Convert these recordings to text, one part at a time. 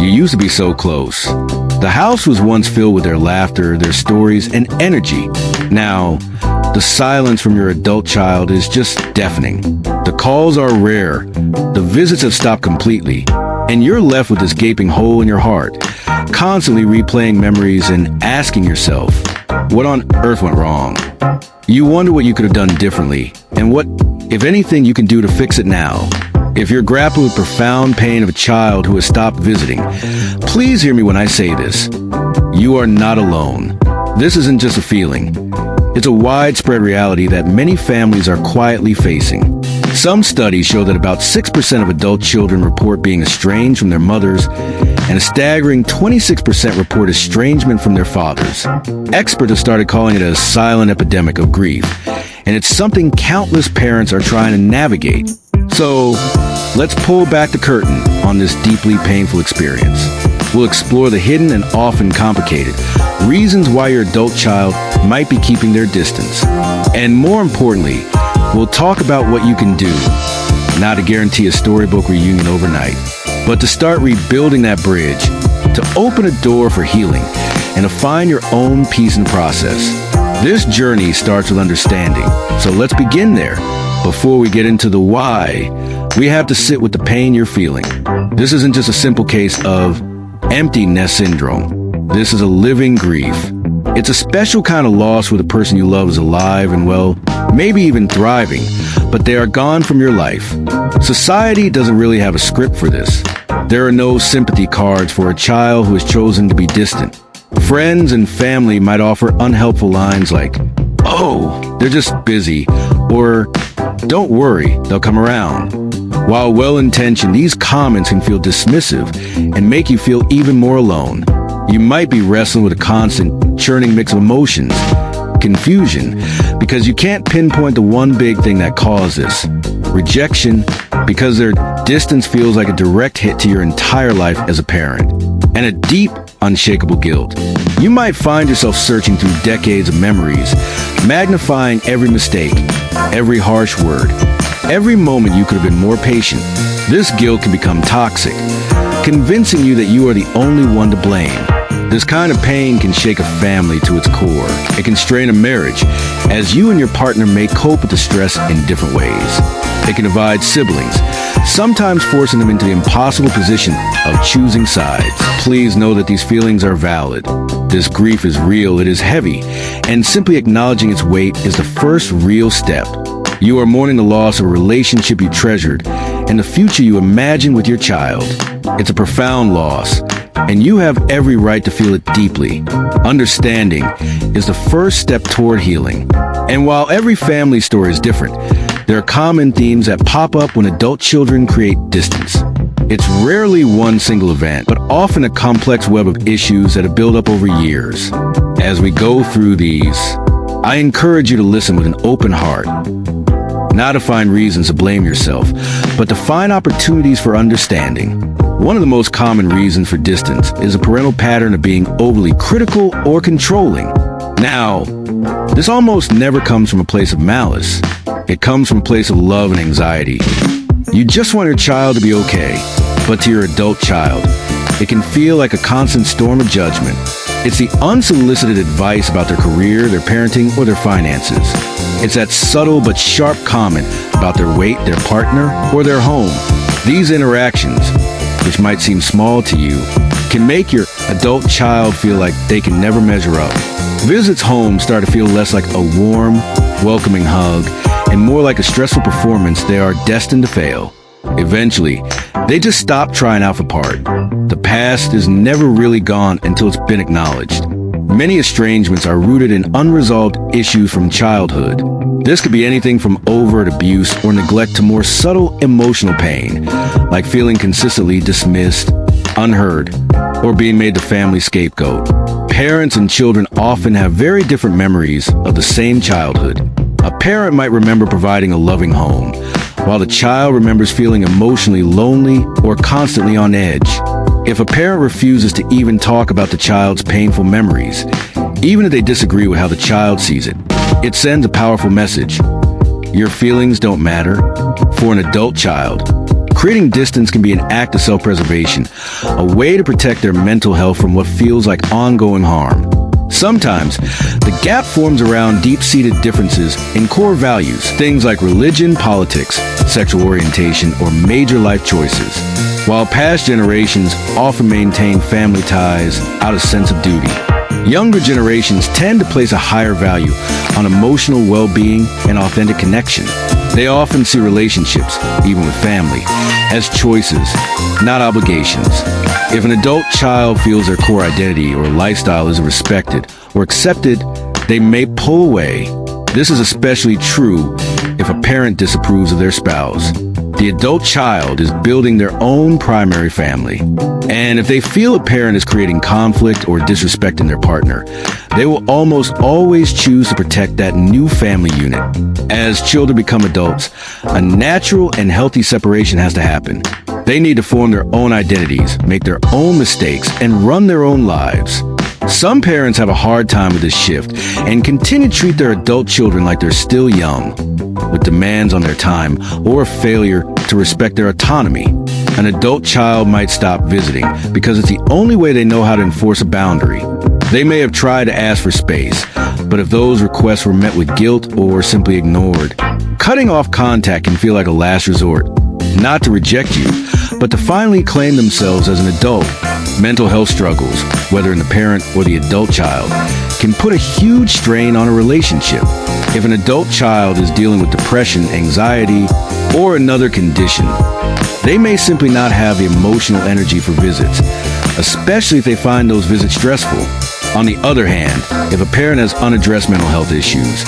You used to be so close. The house was once filled with their laughter, their stories, and energy. Now, the silence from your adult child is just deafening. The calls are rare, the visits have stopped completely, and you're left with this gaping hole in your heart, constantly replaying memories and asking yourself, what on earth went wrong? You wonder what you could have done differently, and what, if anything, you can do to fix it now. If you're grappling with profound pain of a child who has stopped visiting, please hear me when I say this. You are not alone. This isn't just a feeling. It's a widespread reality that many families are quietly facing. Some studies show that about 6% of adult children report being estranged from their mothers, and a staggering 26% report estrangement from their fathers. Experts have started calling it a silent epidemic of grief, and it's something countless parents are trying to navigate. So, let's pull back the curtain on this deeply painful experience. We'll explore the hidden and often complicated reasons why your adult child might be keeping their distance. And more importantly, we'll talk about what you can do, not to guarantee a storybook reunion overnight, but to start rebuilding that bridge, to open a door for healing, and to find your own peace in the process. This journey starts with understanding, so let's begin there. Before we get into the why, we have to sit with the pain you're feeling. This isn't just a simple case of empty nest syndrome. This is a living grief. It's a special kind of loss where the person you love is alive and, well, maybe even thriving, but they are gone from your life. Society doesn't really have a script for this. There are no sympathy cards for a child who has chosen to be distant. Friends and family might offer unhelpful lines like, "Oh, they're just busy," or "Don't worry, they'll come around." While well-intentioned, these comments can feel dismissive and make you feel even more alone. You might be wrestling with a constant, churning mix of emotions, confusion, because you can't pinpoint the one big thing that caused this. Rejection, because their distance feels like a direct hit to your entire life as a parent. And a deep, unshakable guilt. You might find yourself searching through decades of memories, magnifying every mistake, every harsh word, every moment you could have been more patient. This guilt can become toxic, convincing you that you are the only one to blame. This kind of pain can shake a family to its core. It can strain a marriage, as you and your partner may cope with the stress in different ways. It can divide siblings, sometimes forcing them into the impossible position of choosing sides. Please know that these feelings are valid. This grief is real, it is heavy, and simply acknowledging its weight is the first real step. You are mourning the loss of a relationship you treasured and the future you imagined with your child. It's a profound loss, and you have every right to feel it deeply. Understanding is the first step toward healing. And while every family story is different, there are common themes that pop up when adult children create distance. It's rarely one single event, but often a complex web of issues that have built up over years. As we go through these, I encourage you to listen with an open heart. Not to find reasons to blame yourself, but to find opportunities for understanding. One of the most common reasons for distance is a parental pattern of being overly critical or controlling. Now, this almost never comes from a place of malice. It comes from a place of love and anxiety. You just want your child to be okay, but to your adult child, it can feel like a constant storm of judgment. It's the unsolicited advice about their career, their parenting, or their finances. It's that subtle but sharp comment about their weight, their partner, or their home. These interactions, which might seem small to you, can make your adult child feel like they can never measure up. Visits home start to feel less like a warm, welcoming hug and more like a stressful performance they are destined to fail. Eventually, they just stop trying out for part. The past is never really gone until it's been acknowledged. Many estrangements are rooted in unresolved issues from childhood. This could be anything from overt abuse or neglect to more subtle emotional pain, like feeling consistently dismissed, unheard, or being made the family scapegoat. Parents and children often have very different memories of the same childhood. A parent might remember providing a loving home, while the child remembers feeling emotionally lonely or constantly on edge. If a parent refuses to even talk about the child's painful memories, even if they disagree with how the child sees it, it sends a powerful message. Your feelings don't matter. For an adult child, Creating distance can be an act of self-preservation, a way to protect their mental health from what feels like ongoing harm. Sometimes, the gap forms around deep-seated differences in core values, things like religion, politics, sexual orientation, or major life choices. While past generations often maintain family ties out of sense of duty, younger generations tend to place a higher value on emotional well-being and authentic connection. They often see relationships, even with family, as choices, not obligations. If an adult child feels their core identity or lifestyle isn't respected or accepted, they may pull away. This is especially true if a parent disapproves of their spouse. The adult child is building their own primary family. And if they feel a parent is creating conflict or disrespecting their partner, they will almost always choose to protect that new family unit. As children become adults, a natural and healthy separation has to happen. They need to form their own identities, make their own mistakes, and run their own lives. Some parents have a hard time with this shift and continue to treat their adult children like they're still young, with demands on their time or a failure to respect their autonomy. An adult child might stop visiting because it's the only way they know how to enforce a boundary. They may have tried to ask for space, but if those requests were met with guilt or simply ignored, cutting off contact can feel like a last resort, not to reject you, but to finally claim themselves as an adult. Mental health struggles, whether in the parent or the adult child, can put a huge strain on a relationship. If an adult child is dealing with depression, anxiety, or another condition, they may simply not have the emotional energy for visits, especially if they find those visits stressful. On the other hand, if a parent has unaddressed mental health issues,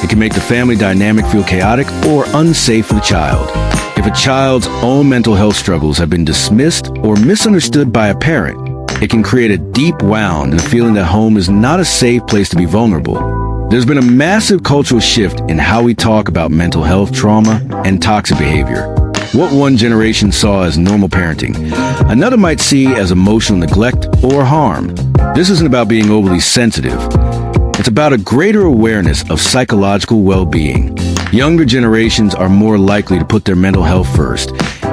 it can make the family dynamic feel chaotic or unsafe for the child. If a child's own mental health struggles have been dismissed or misunderstood by a parent, it can create a deep wound and a feeling that home is not a safe place to be vulnerable. There's been a massive cultural shift in how we talk about mental health, trauma, and toxic behavior. What one generation saw as normal parenting, another might see as emotional neglect or harm. This isn't about being overly sensitive. It's about a greater awareness of psychological well-being. Younger generations are more likely to put their mental health first,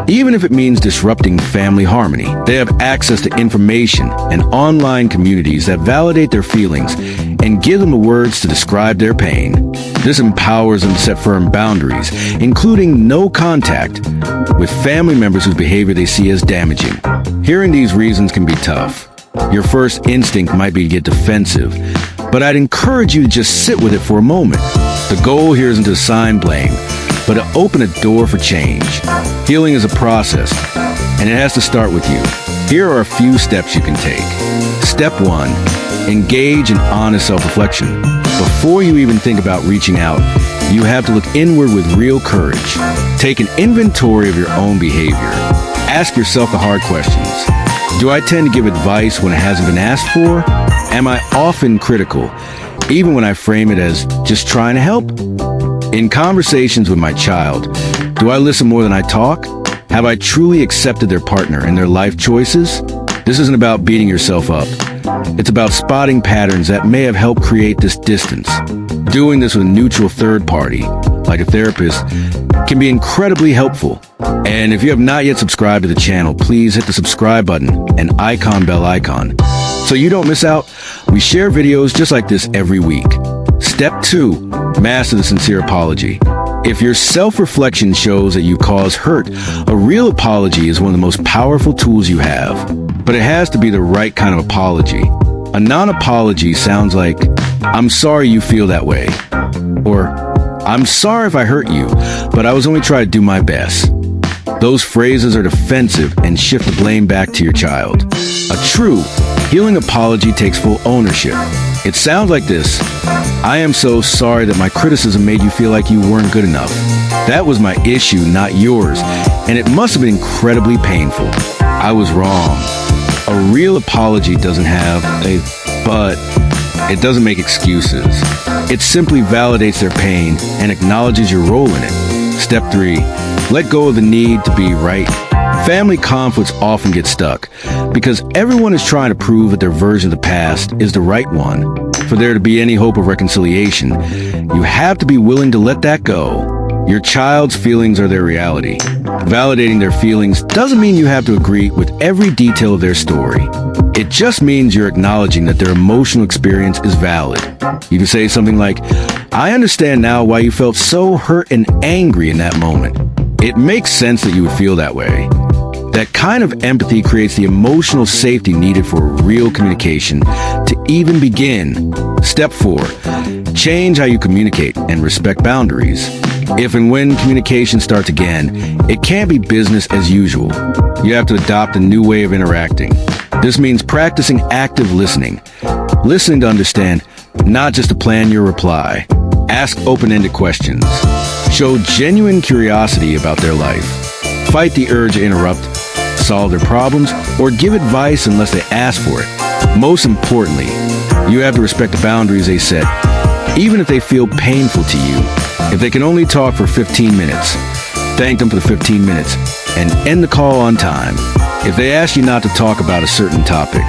even if it means disrupting family harmony. They have access to information and online communities that validate their feelings and give them the words to describe their pain. This empowers them to set firm boundaries, including no contact with family members whose behavior they see as damaging. Hearing these reasons can be tough. Your first instinct might be to get defensive, but I'd encourage you to just sit with it for a moment. The goal here isn't to assign blame, but to open a door for change. Healing is a process, and it has to start with you. Here are a few steps you can take. Step 1. Engage in honest self-reflection. Before you even think about reaching out, you have to look inward with real courage. Take an inventory of your own behavior. Ask yourself the hard questions. Do I tend to give advice when it hasn't been asked for? Am I often critical, even when I frame it as just trying to help? In conversations with my child, do I listen more than I talk? Have I truly accepted their partner and their life choices? This isn't about beating yourself up. It's about spotting patterns that may have helped create this distance. Doing this with a neutral third party, like a therapist, can be incredibly helpful. And if you have not yet subscribed to the channel, please hit the subscribe button and bell icon so you don't miss out. We share videos just like this every week. Step 2. Master the sincere apology. If your self-reflection shows that you cause hurt, a real apology is one of the most powerful tools you have. But it has to be the right kind of apology. A non-apology sounds like, "I'm sorry you feel that way," or "I'm sorry if I hurt you, but I was only trying to do my best." Those phrases are defensive and shift the blame back to your child. A true, healing apology takes full ownership. It sounds like this: "I am so sorry that my criticism made you feel like you weren't good enough. That was my issue, not yours, and it must have been incredibly painful. I was wrong." A real apology doesn't have a "but." It doesn't make excuses. It simply validates their pain and acknowledges your role in it. Step 3. Let go of the need to be right. Family conflicts often get stuck because everyone is trying to prove that their version of the past is the right one. For there to be any hope of reconciliation, you have to be willing to let that go. Your child's feelings are their reality. Validating their feelings doesn't mean you have to agree with every detail of their story. It just means you're acknowledging that their emotional experience is valid. You can say something like, "I understand now why you felt so hurt and angry in that moment. It makes sense that you would feel that way." That kind of empathy creates the emotional safety needed for real communication to even begin. Step 4, change how you communicate and respect boundaries. If and when communication starts again, it can't be business as usual. You have to adopt a new way of interacting. This means practicing active listening. Listening to understand, not just to plan your reply. Ask open-ended questions. Show genuine curiosity about their life. Fight the urge to interrupt, solve their problems, or give advice unless they ask for it. Most importantly, you have to respect the boundaries they set, even if they feel painful to you. If they can only talk for 15 minutes, thank them for the 15 minutes and end the call on time. If they ask you not to talk about a certain topic,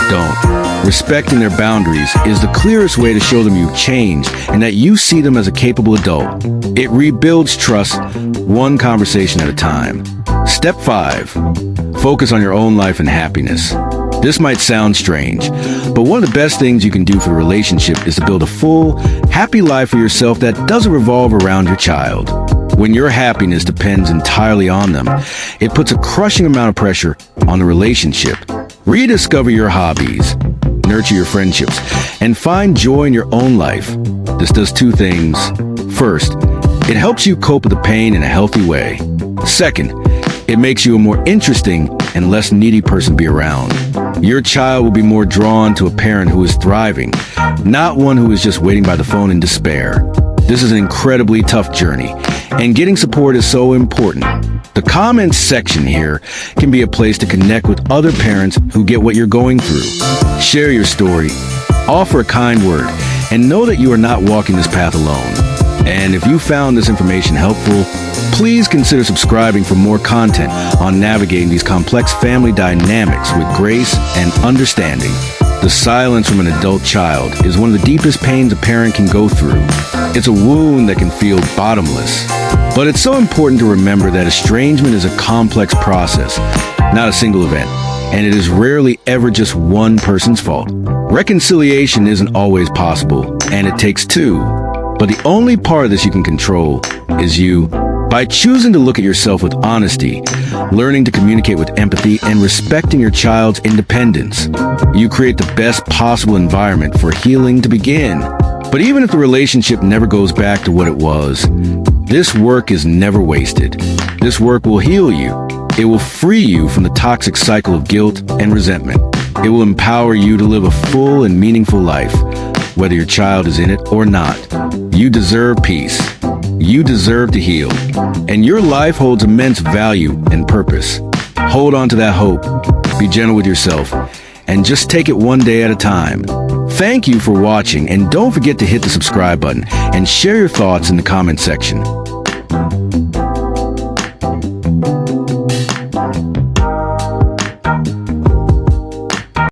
don't. Respecting their boundaries is the clearest way to show them you've changed and that you see them as a capable adult. It rebuilds trust one conversation at a time. Step 5, focus on your own life and happiness. This might sound strange, but one of the best things you can do for a relationship is to build a full, happy life for yourself that doesn't revolve around your child. When your happiness depends entirely on them, it puts a crushing amount of pressure on the relationship. Rediscover your hobbies, nurture your friendships, and find joy in your own life. This does 2 things. First, it helps you cope with the pain in a healthy way. Second, it makes you a more interesting and less needy person to be around. Your child will be more drawn to a parent who is thriving, not one who is just waiting by the phone in despair. This is an incredibly tough journey, and getting support is so important. The comments section here can be a place to connect with other parents who get what you're going through. Share your story, offer a kind word, and know that you are not walking this path alone. And if you found this information helpful, please consider subscribing for more content on navigating these complex family dynamics with grace and understanding. The silence from an adult child is one of the deepest pains a parent can go through. It's a wound that can feel bottomless. But it's so important to remember that estrangement is a complex process, not a single event, and it is rarely ever just one person's fault. Reconciliation isn't always possible, and it takes 2. But the only part of this you can control is you. By choosing to look at yourself with honesty, learning to communicate with empathy, and respecting your child's independence, you create the best possible environment for healing to begin. But even if the relationship never goes back to what it was, this work is never wasted. This work will heal you. It will free you from the toxic cycle of guilt and resentment. It will empower you to live a full and meaningful life, whether your child is in it or not. You deserve peace. You deserve to heal. And your life holds immense value and purpose. Hold on to that hope. Be gentle with yourself. And just take it one day at a time. Thank you for watching, and don't forget to hit the subscribe button and share your thoughts in the comment section.